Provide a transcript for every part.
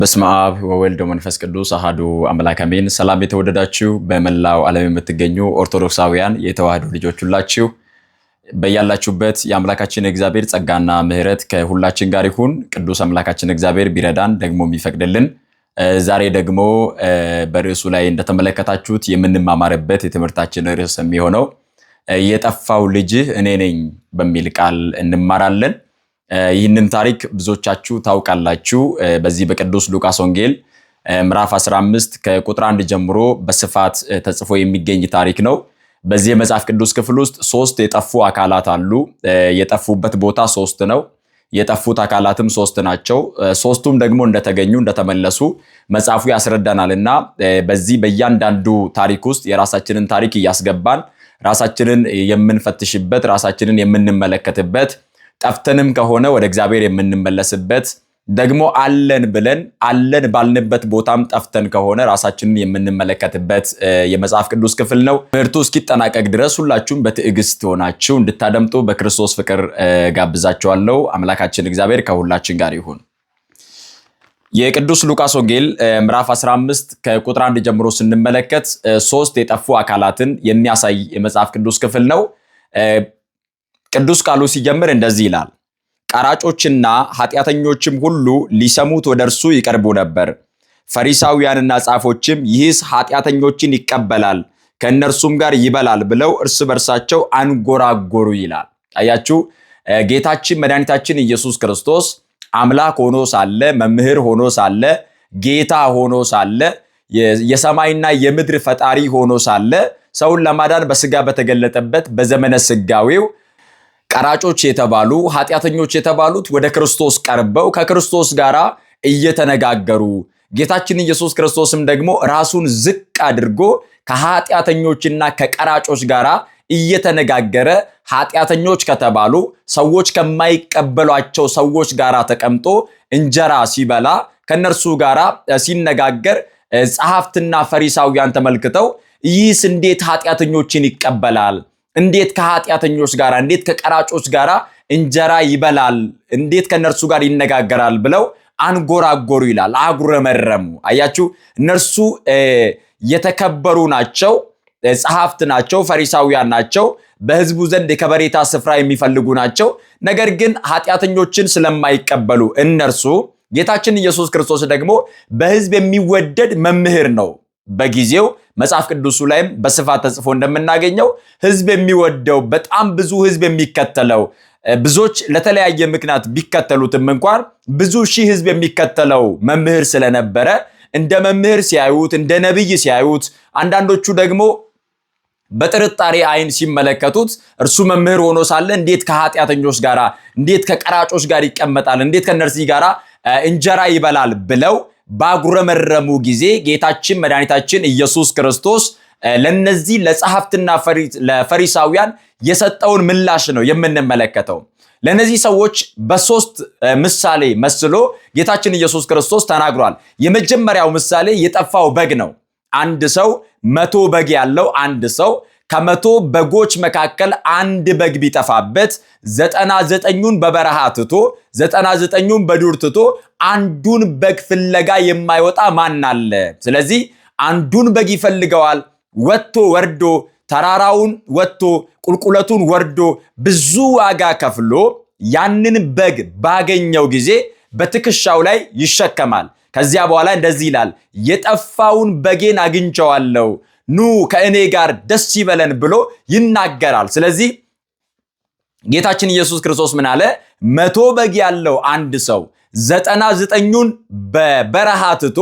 በስመ አብ ወወልድ ወመንፈስ ቅዱስ አሐዱ አምላክ አሜን። ሰላም የተወደዳችሁ በመላው ዓለም የምትገኙ ኦርቶዶክሳውያን የተዋህዶ ልጆች ሁላችሁ በያላችሁበት የአምላካችን እግዚአብሔር ጸጋና ምሕረት ከሁላችን ጋር ይሁን። ቅዱስ አምላካችን እግዚአብሔር ቢረዳን ደግሞ የሚፈቅድልን ዛሬ ደግሞ በርዕሱ ላይ እንደተመለከታችሁት የምንማማርበት የትምህርታችን ርዕስ የሚሆነው የጠፋው ልጅ እኔ ነኝ በሚል ቃል እንማራለን። ይህንን ታሪክ ብዙዎቻችሁ ታውቃላችሁ። በዚህ በቅዱስ ሉቃስ ወንጌል ምዕራፍ 15 ከቁጥር 1 ጀምሮ በስፋት ተጽፎ የሚገኝ ታሪክ ነው። በዚህ የመጽሐፍ ቅዱስ ክፍል ውስጥ ሶስት የጠፉ አካላት አሉ። የጠፉበት ቦታ ሶስት ነው። የጠፉት አካላትም ሶስት ናቸው። ሶስቱም ደግሞ እንደተገኙ እንደተመለሱ መጽሐፉ ያስረዳናልና በዚህ በእያንዳንዱ ታሪክ ውስጥ የራሳችንን ታሪክ እያስገባን ራሳችንን የምንፈትሽበት ራሳችንን የምንመለከትበት ጠፍተንም ከሆነ ወደ እግዚአብሔር የምንመለስበት ደግሞ አለን ባልንበት ቦታም ጠፍተን ከሆነ ራሳችንን የምንመለከትበት የመጽሐፍ ቅዱስ ክፍል ነው። ትምህርቱ እስኪጠናቀቅ ድረስ ሁላችሁም በትዕግስት ሆናችሁ እንድታደምጡ በክርስቶስ ፍቅር ጋብዛችኋለሁ። አምላካችን እግዚአብሔር ከሁላችን ጋር ይሁን። የቅዱስ ሉቃስ ወንጌል ምዕራፍ 15 ከቁጥር 1 ጀምሮ ስንመለከት ሶስት የጠፉ አካላትን የሚያሳይ የመጽሐፍ ቅዱስ ክፍል ነው። ቅዱስ ቃሉ ሲጀምር እንደዚህ ይላል። ቀራጮችና ኃጢአተኞችም ሁሉ ሊሰሙት ወደ እርሱ ይቀርቡ ነበር። ፈሪሳውያንና ጻፎችም ይህስ ኃጢአተኞችን ይቀበላል ከእነርሱም ጋር ይበላል ብለው እርስ በርሳቸው አንጎራጎሩ ይላል። አያችሁ፣ ጌታችን መድኃኒታችን ኢየሱስ ክርስቶስ አምላክ ሆኖ ሳለ፣ መምህር ሆኖ ሳለ፣ ጌታ ሆኖ ሳለ፣ የሰማይና የምድር ፈጣሪ ሆኖ ሳለ ሰውን ለማዳን በስጋ በተገለጠበት በዘመነ ስጋዌው ቀራጮች የተባሉ ኃጢአተኞች የተባሉት ወደ ክርስቶስ ቀርበው ከክርስቶስ ጋር እየተነጋገሩ ጌታችን ኢየሱስ ክርስቶስም ደግሞ ራሱን ዝቅ አድርጎ ከኃጢአተኞችና ከቀራጮች ጋር እየተነጋገረ ኃጢአተኞች ከተባሉ ሰዎች ከማይቀበሏቸው ሰዎች ጋር ተቀምጦ እንጀራ ሲበላ ከነርሱ ጋር ሲነጋገር ጸሐፍትና ፈሪሳውያን ተመልክተው ይህስ እንዴት ኃጢአተኞችን ይቀበላል? እንዴት ከኃጢአተኞች ጋር እንዴት ከቀራጮች ጋር እንጀራ ይበላል? እንዴት ከነርሱ ጋር ይነጋገራል? ብለው አንጎራጎሩ ይላል። አጉረመረሙ። አያችሁ፣ እነርሱ የተከበሩ ናቸው፣ ጸሐፍት ናቸው፣ ፈሪሳውያን ናቸው፣ በሕዝቡ ዘንድ የከበሬታ ስፍራ የሚፈልጉ ናቸው። ነገር ግን ኃጢአተኞችን ስለማይቀበሉ እነርሱ ጌታችን ኢየሱስ ክርስቶስ ደግሞ በሕዝብ የሚወደድ መምህር ነው። በጊዜው መጽሐፍ ቅዱሱ ላይም በስፋት ተጽፎ እንደምናገኘው ሕዝብ የሚወደው በጣም ብዙ ሕዝብ የሚከተለው ብዙዎች ለተለያየ ምክንያት ቢከተሉትም እንኳን ብዙ ሺህ ሕዝብ የሚከተለው መምህር ስለነበረ እንደ መምህር ሲያዩት፣ እንደ ነብይ ሲያዩት፣ አንዳንዶቹ ደግሞ በጥርጣሬ አይን ሲመለከቱት እርሱ መምህር ሆኖ ሳለ እንዴት ከኃጢአተኞች ጋር እንዴት ከቀራጮች ጋር ይቀመጣል? እንዴት ከነርሱ ጋር እንጀራ ይበላል? ብለው ባጉረመረሙ ጊዜ ጌታችን መድኃኒታችን ኢየሱስ ክርስቶስ ለነዚህ ለጸሐፍትና ለፈሪሳውያን የሰጠውን ምላሽ ነው የምንመለከተው። ለነዚህ ሰዎች በሶስት ምሳሌ መስሎ ጌታችን ኢየሱስ ክርስቶስ ተናግሯል። የመጀመሪያው ምሳሌ የጠፋው በግ ነው። አንድ ሰው 100 በግ ያለው አንድ ሰው ከ100 በጎች መካከል አንድ በግ ቢጠፋበት 99ኙን በበረሃ ትቶ 99ኙን በዱር ትቶ አንዱን በግ ፍለጋ የማይወጣ ማን አለ? ስለዚህ አንዱን በግ ይፈልገዋል። ወጥቶ ወርዶ ተራራውን ወጥቶ ቁልቁለቱን ወርዶ ብዙ ዋጋ ከፍሎ ያንን በግ ባገኘው ጊዜ በትከሻው ላይ ይሸከማል። ከዚያ በኋላ እንደዚህ ይላል፣ የጠፋውን በጌን አግኝቼዋለሁ፣ ኑ ከእኔ ጋር ደስ ይበለን ብሎ ይናገራል። ስለዚህ ጌታችን ኢየሱስ ክርስቶስ ምን አለ? 100 በግ ያለው አንድ ሰው 99ኙን በበረሃ ትቶ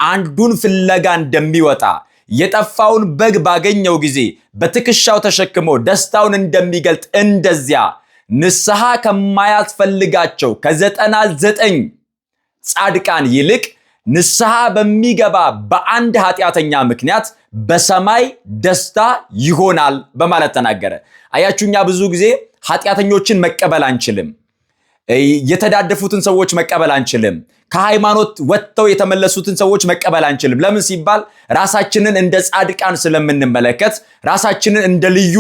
አንዱን ፍለጋ እንደሚወጣ የጠፋውን በግ ባገኘው ጊዜ በትከሻው ተሸክሞ ደስታውን እንደሚገልጥ እንደዚያ ንስሐ ከማያስፈልጋቸው ከ99 ጻድቃን ይልቅ ንስሐ በሚገባ በአንድ ኃጢአተኛ ምክንያት በሰማይ ደስታ ይሆናል በማለት ተናገረ። አያችሁኛ፣ ብዙ ጊዜ ኃጢአተኞችን መቀበል አንችልም። የተዳደፉትን ሰዎች መቀበል አንችልም። ከሃይማኖት ወጥተው የተመለሱትን ሰዎች መቀበል አንችልም። ለምን ሲባል ራሳችንን እንደ ጻድቃን ስለምንመለከት፣ ራሳችንን እንደ ልዩ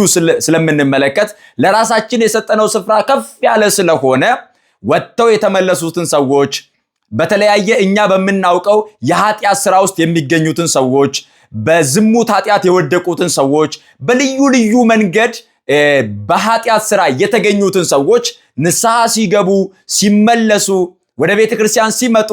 ስለምንመለከት፣ ለራሳችን የሰጠነው ስፍራ ከፍ ያለ ስለሆነ ወጥተው የተመለሱትን ሰዎች በተለያየ እኛ በምናውቀው የኃጢአት ሥራ ውስጥ የሚገኙትን ሰዎች፣ በዝሙት ኃጢአት የወደቁትን ሰዎች፣ በልዩ ልዩ መንገድ በኃጢአት ሥራ የተገኙትን ሰዎች ንስሐ ሲገቡ ሲመለሱ ወደ ቤተ ክርስቲያን ሲመጡ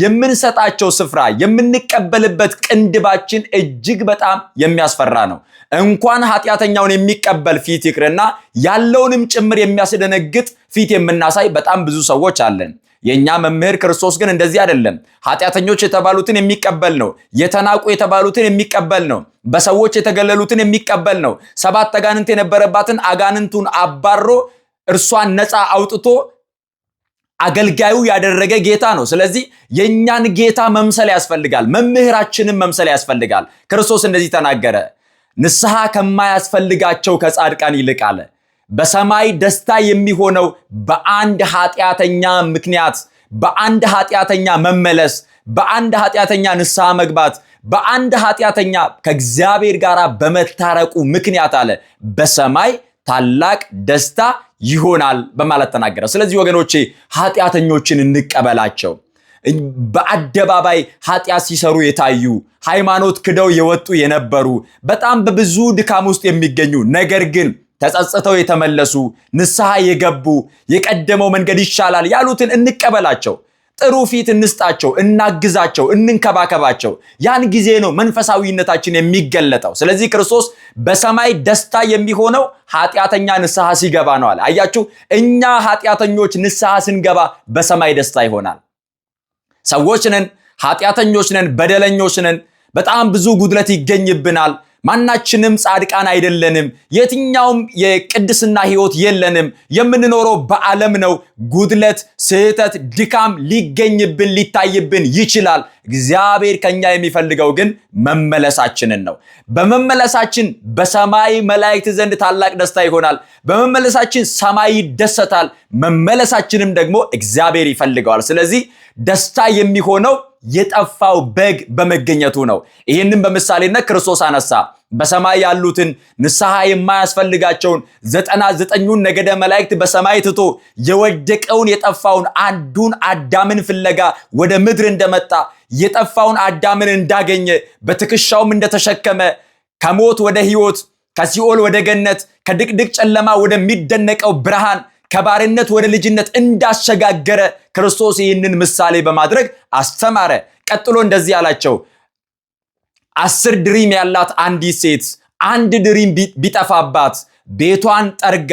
የምንሰጣቸው ስፍራ የምንቀበልበት ቅንድባችን እጅግ በጣም የሚያስፈራ ነው። እንኳን ኃጢአተኛውን የሚቀበል ፊት ይቅርና ያለውንም ጭምር የሚያስደነግጥ ፊት የምናሳይ በጣም ብዙ ሰዎች አለን። የኛ መምህር ክርስቶስ ግን እንደዚህ አይደለም። ኃጢአተኞች የተባሉትን የሚቀበል ነው። የተናቁ የተባሉትን የሚቀበል ነው። በሰዎች የተገለሉትን የሚቀበል ነው። 7 አጋንንት የነበረባትን አጋንንቱን አባሮ እርሷን ነፃ አውጥቶ አገልጋዩ ያደረገ ጌታ ነው። ስለዚህ የኛን ጌታ መምሰል ያስፈልጋል። መምህራችንን መምሰል ያስፈልጋል። ክርስቶስ እንደዚህ ተናገረ፣ ንስሐ ከማያስፈልጋቸው ከጻድቃን ይልቅ አለ። በሰማይ ደስታ የሚሆነው በአንድ ኃጢአተኛ ምክንያት፣ በአንድ ኃጢአተኛ መመለስ፣ በአንድ ኃጢአተኛ ንስሐ መግባት፣ በአንድ ኃጢአተኛ ከእግዚአብሔር ጋር በመታረቁ ምክንያት አለ በሰማይ ታላቅ ደስታ ይሆናል በማለት ተናገረ። ስለዚህ ወገኖቼ ኃጢአተኞችን እንቀበላቸው። በአደባባይ ኃጢአት ሲሰሩ የታዩ ሃይማኖት ክደው የወጡ የነበሩ በጣም በብዙ ድካም ውስጥ የሚገኙ ነገር ግን ተጸጽተው የተመለሱ ንስሐ የገቡ የቀደመው መንገድ ይሻላል ያሉትን እንቀበላቸው። ጥሩ ፊት እንስጣቸው፣ እናግዛቸው፣ እንንከባከባቸው። ያን ጊዜ ነው መንፈሳዊነታችን የሚገለጠው። ስለዚህ ክርስቶስ በሰማይ ደስታ የሚሆነው ኃጢአተኛ ንስሐ ሲገባ ነው አለ። አያችሁ፣ እኛ ኃጢአተኞች ንስሐ ስንገባ በሰማይ ደስታ ይሆናል። ሰዎች ነን፣ ኃጢአተኞች ነን፣ በደለኞች ነን። በጣም ብዙ ጉድለት ይገኝብናል። ማናችንም ጻድቃን አይደለንም። የትኛውም የቅድስና ህይወት የለንም። የምንኖረው በዓለም ነው። ጉድለት፣ ስህተት፣ ድካም ሊገኝብን ሊታይብን ይችላል። እግዚአብሔር ከኛ የሚፈልገው ግን መመለሳችንን ነው። በመመለሳችን በሰማይ መላእክት ዘንድ ታላቅ ደስታ ይሆናል። በመመለሳችን ሰማይ ይደሰታል። መመለሳችንም ደግሞ እግዚአብሔር ይፈልገዋል። ስለዚህ ደስታ የሚሆነው የጠፋው በግ በመገኘቱ ነው። ይህንን በምሳሌነት ክርስቶስ አነሳ። በሰማይ ያሉትን ንስሐ የማያስፈልጋቸውን 99ኙን ነገደ መላእክት በሰማይ ትቶ የወደቀውን የጠፋውን አንዱን አዳምን ፍለጋ ወደ ምድር እንደመጣ የጠፋውን አዳምን እንዳገኘ በትከሻውም እንደተሸከመ ከሞት ወደ ሕይወት ከሲኦል ወደ ገነት ከድቅድቅ ጨለማ ወደሚደነቀው ብርሃን ከባርነት ወደ ልጅነት እንዳሸጋገረ ክርስቶስ ይህንን ምሳሌ በማድረግ አስተማረ። ቀጥሎ እንደዚህ አላቸው፣ 10 ድሪም ያላት አንዲት ሴት አንድ ድሪም ቢጠፋባት ቤቷን ጠርጋ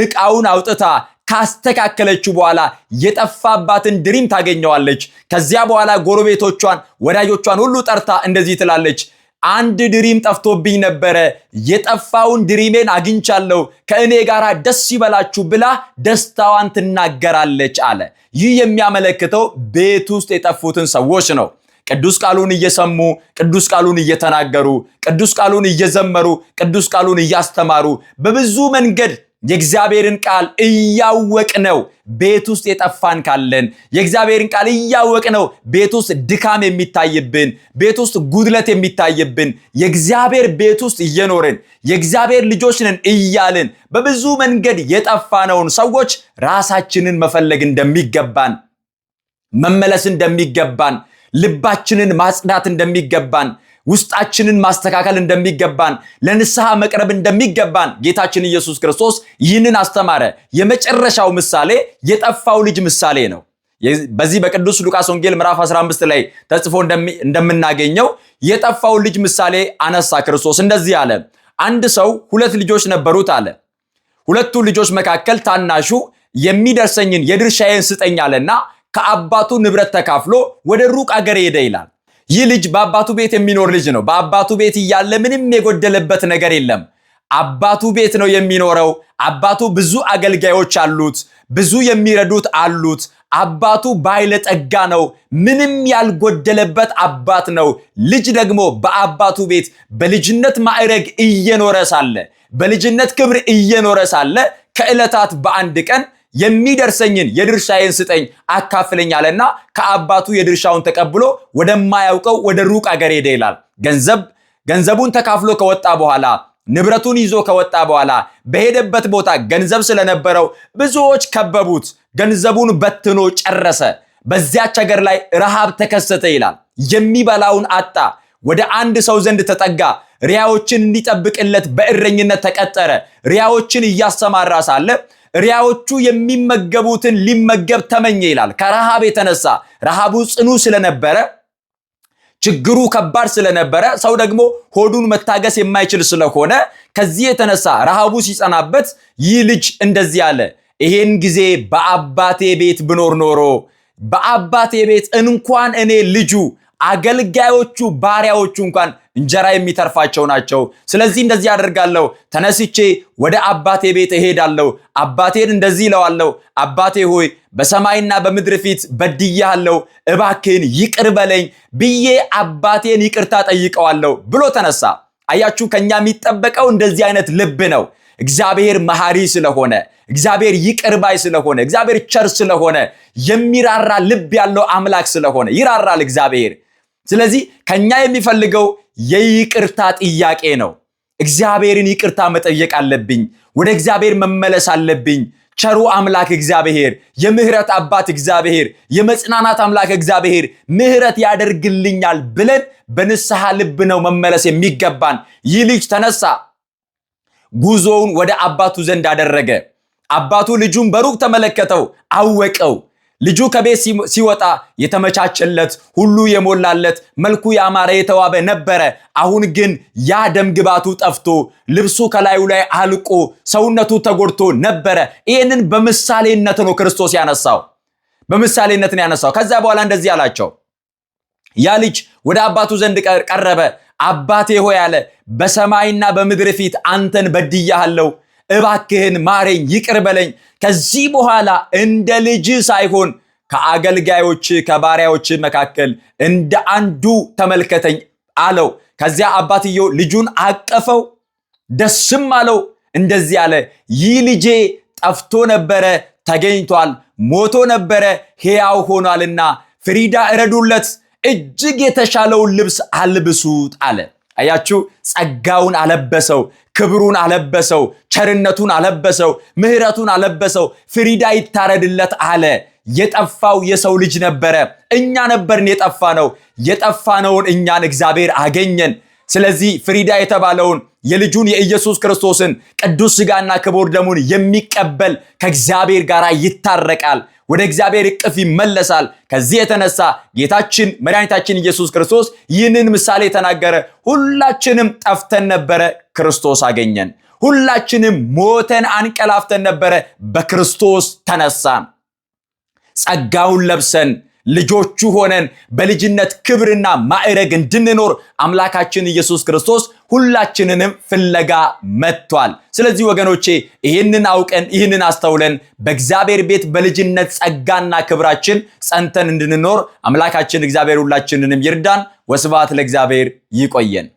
ዕቃውን አውጥታ ካስተካከለችው በኋላ የጠፋባትን ድሪም ታገኘዋለች። ከዚያ በኋላ ጎረቤቶቿን ወዳጆቿን ሁሉ ጠርታ እንደዚህ ትላለች፣ አንድ ድሪም ጠፍቶብኝ ነበረ፣ የጠፋውን ድሪሜን አግኝቻለሁ፣ ከእኔ ጋር ደስ ይበላችሁ ብላ ደስታዋን ትናገራለች አለ። ይህ የሚያመለክተው ቤት ውስጥ የጠፉትን ሰዎች ነው። ቅዱስ ቃሉን እየሰሙ ቅዱስ ቃሉን እየተናገሩ ቅዱስ ቃሉን እየዘመሩ ቅዱስ ቃሉን እያስተማሩ በብዙ መንገድ የእግዚአብሔርን ቃል እያወቅነው ቤት ውስጥ የጠፋን ካለን የእግዚአብሔርን ቃል እያወቅነው ቤት ውስጥ ድካም የሚታይብን ቤት ውስጥ ጉድለት የሚታይብን የእግዚአብሔር ቤት ውስጥ እየኖርን የእግዚአብሔር ልጆች ነን እያልን በብዙ መንገድ የጠፋነውን ሰዎች ራሳችንን መፈለግ እንደሚገባን መመለስ እንደሚገባን ልባችንን ማጽዳት እንደሚገባን ውስጣችንን ማስተካከል እንደሚገባን ለንስሐ መቅረብ እንደሚገባን ጌታችን ኢየሱስ ክርስቶስ ይህንን አስተማረ። የመጨረሻው ምሳሌ የጠፋው ልጅ ምሳሌ ነው። በዚህ በቅዱስ ሉቃስ ወንጌል ምዕራፍ 15 ላይ ተጽፎ እንደምናገኘው የጠፋው ልጅ ምሳሌ አነሳ። ክርስቶስ እንደዚህ አለ፣ አንድ ሰው 2 ልጆች ነበሩት አለ። 2ቱ ልጆች መካከል ታናሹ የሚደርሰኝን የድርሻዬን ስጠኝ አለና ከአባቱ ንብረት ተካፍሎ ወደ ሩቅ አገር ሄደ ይላል። ይህ ልጅ በአባቱ ቤት የሚኖር ልጅ ነው። በአባቱ ቤት እያለ ምንም የጎደለበት ነገር የለም። አባቱ ቤት ነው የሚኖረው። አባቱ ብዙ አገልጋዮች አሉት፣ ብዙ የሚረዱት አሉት። አባቱ ባለጠጋ ነው፣ ምንም ያልጎደለበት አባት ነው። ልጅ ደግሞ በአባቱ ቤት በልጅነት ማዕረግ እየኖረ ሳለ በልጅነት ክብር እየኖረ ሳለ ከዕለታት በአንድ ቀን የሚደርሰኝን የድርሻዬን ስጠኝ አካፍለኝ አለና ከአባቱ የድርሻውን ተቀብሎ ወደማያውቀው ወደ ሩቅ አገር ሄደ ይላል። ገንዘቡን ተካፍሎ ከወጣ በኋላ ንብረቱን ይዞ ከወጣ በኋላ በሄደበት ቦታ ገንዘብ ስለነበረው ብዙዎች ከበቡት። ገንዘቡን በትኖ ጨረሰ። በዚያች ሀገር ላይ ረሃብ ተከሰተ ይላል። የሚበላውን አጣ። ወደ አንድ ሰው ዘንድ ተጠጋ። ሪያዎችን እንዲጠብቅለት በእረኝነት ተቀጠረ። ሪያዎችን እያሰማራ ሳለ ሪያዎቹ የሚመገቡትን ሊመገብ ተመኘ ይላል። ከረሃብ የተነሳ ረሃቡ ጽኑ ስለነበረ፣ ችግሩ ከባድ ስለነበረ፣ ሰው ደግሞ ሆዱን መታገስ የማይችል ስለሆነ ከዚህ የተነሳ ረሃቡ ሲጸናበት ይህ ልጅ እንደዚህ አለ፣ ይሄን ጊዜ በአባቴ ቤት ብኖር ኖሮ፣ በአባቴ ቤት እንኳን እኔ ልጁ አገልጋዮቹ ባሪያዎቹ እንኳን እንጀራ የሚተርፋቸው ናቸው። ስለዚህ እንደዚህ አደርጋለሁ፣ ተነስቼ ወደ አባቴ ቤት እሄዳለሁ፣ አባቴን እንደዚህ እለዋለሁ፣ አባቴ ሆይ በሰማይና በምድር ፊት በድያለሁ፣ እባክህን ይቅር በለኝ ብዬ አባቴን ይቅርታ ጠይቀዋለሁ ብሎ ተነሳ። አያችሁ፣ ከኛ የሚጠበቀው እንደዚህ አይነት ልብ ነው። እግዚአብሔር መሐሪ ስለሆነ፣ እግዚአብሔር ይቅር ባይ ስለሆነ፣ እግዚአብሔር ቸር ስለሆነ፣ የሚራራ ልብ ያለው አምላክ ስለሆነ ይራራል እግዚአብሔር። ስለዚህ ከኛ የሚፈልገው የይቅርታ ጥያቄ ነው። እግዚአብሔርን ይቅርታ መጠየቅ አለብኝ። ወደ እግዚአብሔር መመለስ አለብኝ። ቸሩ አምላክ እግዚአብሔር፣ የምህረት አባት እግዚአብሔር፣ የመጽናናት አምላክ እግዚአብሔር ምህረት ያደርግልኛል ብለን በንስሐ ልብ ነው መመለስ የሚገባን። ይህ ልጅ ተነሳ፣ ጉዞውን ወደ አባቱ ዘንድ አደረገ። አባቱ ልጁን በሩቅ ተመለከተው፣ አወቀው። ልጁ ከቤት ሲወጣ የተመቻቸለት ሁሉ የሞላለት መልኩ ያማረ የተዋበ ነበረ። አሁን ግን ያ ደም ግባቱ ጠፍቶ ልብሱ ከላዩ ላይ አልቆ ሰውነቱ ተጎድቶ ነበረ። ይህንን በምሳሌነት ነው ክርስቶስ ያነሳው፣ በምሳሌነት ነው ያነሳው። ከዛ በኋላ እንደዚህ አላቸው። ያ ልጅ ወደ አባቱ ዘንድ ቀረበ። አባቴ ሆይ አለ፣ በሰማይና በምድር ፊት አንተን በድያለሁ፣ እባክህን ማረኝ፣ ይቅር በለኝ። ከዚህ በኋላ እንደ ልጅ ሳይሆን ከአገልጋዮች ከባሪያዎች መካከል እንደ አንዱ ተመልከተኝ አለው። ከዚያ አባትየው ልጁን አቀፈው፣ ደስም አለው። እንደዚህ አለ፣ ይህ ልጄ ጠፍቶ ነበረ ተገኝቷል፣ ሞቶ ነበረ ሕያው ሆኗልና ፍሪዳ እረዱለት፣ እጅግ የተሻለውን ልብስ አልብሱት አለ። አያችሁ፣ ጸጋውን አለበሰው፣ ክብሩን አለበሰው፣ ቸርነቱን አለበሰው፣ ምህረቱን አለበሰው። ፍሪዳ ይታረድለት አለ። የጠፋው የሰው ልጅ ነበረ። እኛ ነበርን የጠፋነው። የጠፋነውን እኛን እግዚአብሔር አገኘን። ስለዚህ ፍሪዳ የተባለውን የልጁን የኢየሱስ ክርስቶስን ቅዱስ ሥጋና ክቡር ደሙን የሚቀበል ከእግዚአብሔር ጋር ይታረቃል፣ ወደ እግዚአብሔር እቅፍ ይመለሳል። ከዚህ የተነሳ ጌታችን መድኃኒታችን ኢየሱስ ክርስቶስ ይህንን ምሳሌ ተናገረ። ሁላችንም ጠፍተን ነበረ፣ ክርስቶስ አገኘን። ሁላችንም ሞተን አንቀላፍተን ነበረ፣ በክርስቶስ ተነሳን። ጸጋውን ለብሰን ልጆቹ ሆነን በልጅነት ክብርና ማዕረግ እንድንኖር አምላካችን ኢየሱስ ክርስቶስ ሁላችንንም ፍለጋ መጥቷል። ስለዚህ ወገኖቼ ይህንን አውቀን ይህንን አስተውለን በእግዚአብሔር ቤት በልጅነት ጸጋና ክብራችን ጸንተን እንድንኖር አምላካችን እግዚአብሔር ሁላችንንም ይርዳን። ወስብሐት ለእግዚአብሔር። ይቆየን።